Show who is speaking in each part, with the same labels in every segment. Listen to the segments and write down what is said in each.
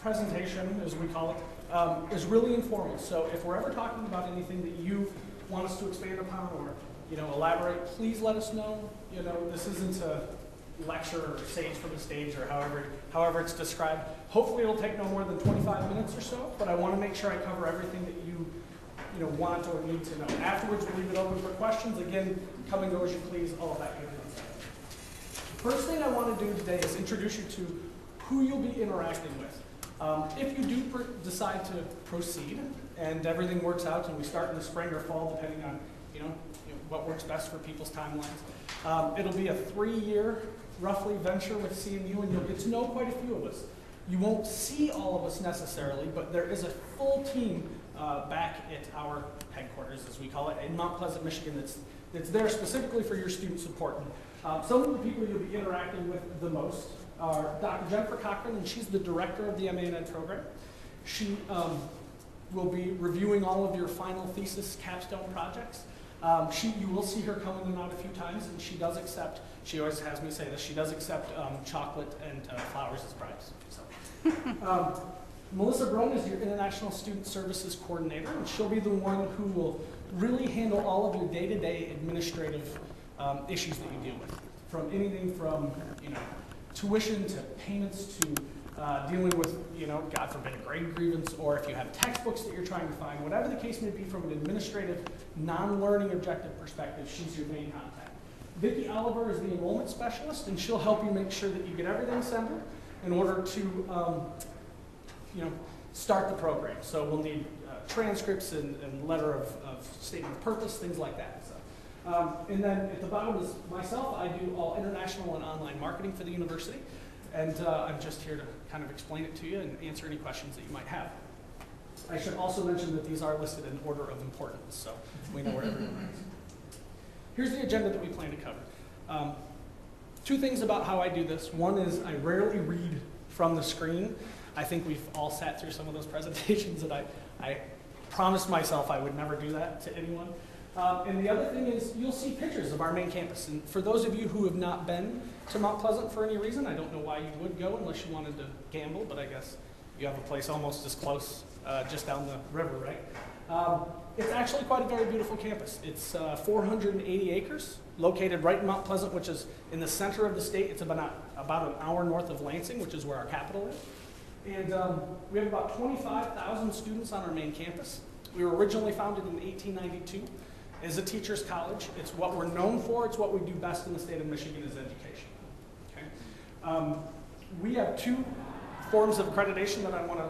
Speaker 1: presentation, as we call it, is really informal. So if we're ever talking about anything that you want us to expand upon or elaborate, please let us know. This isn't a lecture or sage from the stage or however it's described. Hopefully it'll take no more than 25 minutes or so, but I want to make sure I cover everything that you want or need to know. Afterwards, we'll leave it open for questions. Again, come and go as you please, all of that good stuff. First thing I want to do today is introduce you to who you'll be interacting with. If you do decide to proceed and everything works out and we start in the spring or fall, depending on what works best for people's timelines, it'll be a 3-year roughly venture with CMU, and you'll get to know quite a few of us. You won't see all of us necessarily, but there is a full team back at our headquarters, as we call it, in Mount Pleasant, Michigan, that's there specifically for your student support. And, some of the people you'll be interacting with the most are Dr. Jennifer Cochran, and she's the director of the MA&Ed program. She will be reviewing all of your final thesis capstone projects. You will see her come in and out a few times, and she does accept, she always has me say this, she does accept chocolate and flowers as bribes. So. Melissa Brone is your International Student Services Coordinator, and she'll be the one who will really handle all of your day-to-day administrative issues that you deal with. From anything from, tuition to payments to dealing with, God forbid, a grade grievance, or if you have textbooks that you're trying to find, whatever the case may be from an administrative, non-learning objective perspective, she's your main contact. Vicki Oliver is the enrollment specialist, and she'll help you make sure that you get everything centered in order to, start the program. So we'll need transcripts and letter of statement of purpose, things like that. So, and then at the bottom is myself. I do all international and online marketing for the university. And I'm just here to kind of explain it to you and answer any questions that you might have. I should also mention that these are listed in order of importance, so we know where everyone is. Here's the agenda that we plan to cover. 2 things about how I do this. One is I rarely read from the screen. I think we've all sat through some of those presentations, and I promised myself I would never do that to anyone. And the other thing is you'll see pictures of our main campus. And for those of you who have not been to Mount Pleasant for any reason, I don't know why you would go unless you wanted to gamble, but I guess you have a place almost as close, just down the river, right? It's actually quite a very beautiful campus. It's 480 acres, located right in Mount Pleasant, which is in the center of the state. It's about an hour north of Lansing, which is where our capital is. And we have about 25,000 students on our main campus. We were originally founded in 1892 as a teacher's college. It's what we're known for. It's what we do best in the state of Michigan is education. Okay? We have 2 forms of accreditation that I want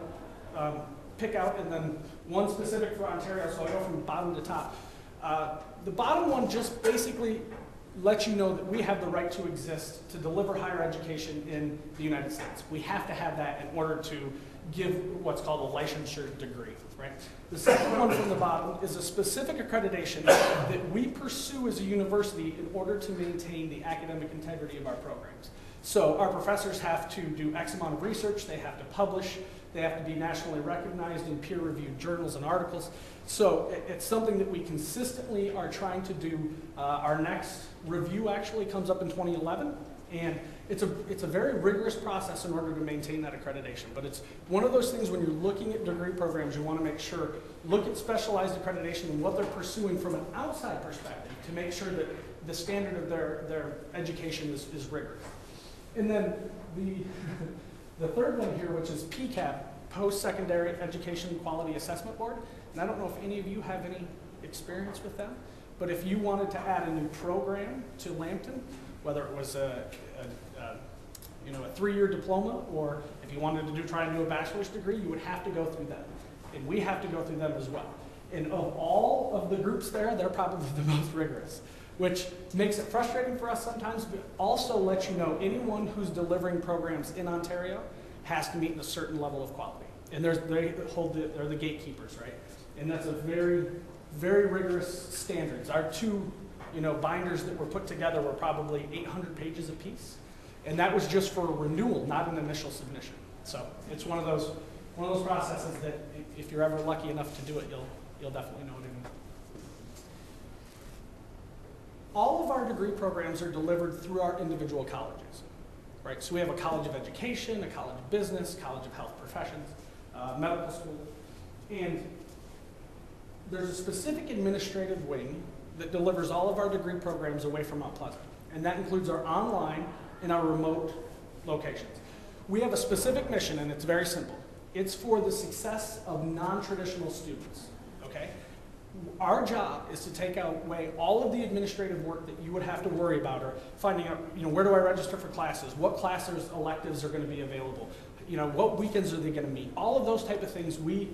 Speaker 1: to pick out, and then one specific for Ontario, so I go from bottom to top. The bottom one just basically lets you know that we have the right to exist to deliver higher education in the United States. We have to have that in order to give what's called a licensure degree, right? The second one from the bottom is a specific accreditation that we pursue as a university in order to maintain the academic integrity of our programs. So our professors have to do X amount of research, they have to publish, they have to be nationally recognized in peer-reviewed journals and articles. So it's something that we consistently are trying to do. Our next review actually comes up in 2011, and it's a very rigorous process in order to maintain that accreditation. But it's one of those things when you're looking at degree programs, you want to make sure, look at specialized accreditation and what they're pursuing from an outside perspective to make sure that the standard of their education is rigorous. And then the third one here, which is PCAB, Post-Secondary Education Quality Assessment Board. And I don't know if any of you have any experience with them, but if you wanted to add a new program to Lambton, whether it was a 3-year diploma, or if you wanted to try and do a bachelor's degree, you would have to go through them. And we have to go through them as well. And of all of the groups there, they're probably the most rigorous, which makes it frustrating for us sometimes, but also lets you know anyone who's delivering programs in Ontario has to meet a certain level of quality. And they're the gatekeepers, right? And that's a very, very rigorous standards. Our 2 binders that were put together were probably 800 pages apiece. And that was just for renewal, not an initial submission. So it's one of those processes that if you're ever lucky enough to do it, you'll definitely know what it means. All of our degree programs are delivered through our individual colleges. right? So we have a College of Education, a College of Business, College of Health Professions, medical school, and there's a specific administrative wing that delivers all of our degree programs away from Mount Pleasant, and that includes our online and our remote locations. We have a specific mission, and it's very simple. It's for the success of non-traditional students, okay? Our job is to take away all of the administrative work that you would have to worry about, or finding out, where do I register for classes? What classes, electives are going to be available? What weekends are they going to meet? All of those type of things we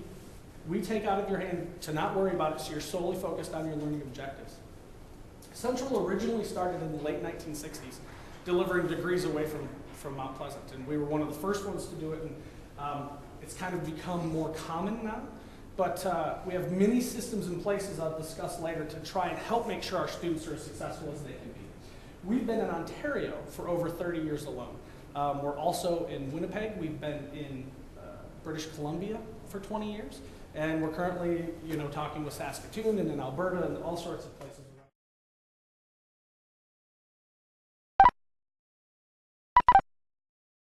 Speaker 1: take out of your hand to not worry about it, so you're solely focused on your learning objectives. Central originally started in the late 1960s, delivering degrees away from Mount Pleasant, and we were one of the first ones to do it, and it's kind of become more common now. But we have many systems in place, as I'll discuss later, to try and help make sure our students are as successful as they can be. We've been in Ontario for over 30 years alone. We're also in Winnipeg. We've been in British Columbia for 20 years. And we're currently, talking with Saskatoon and in Alberta and all sorts of places.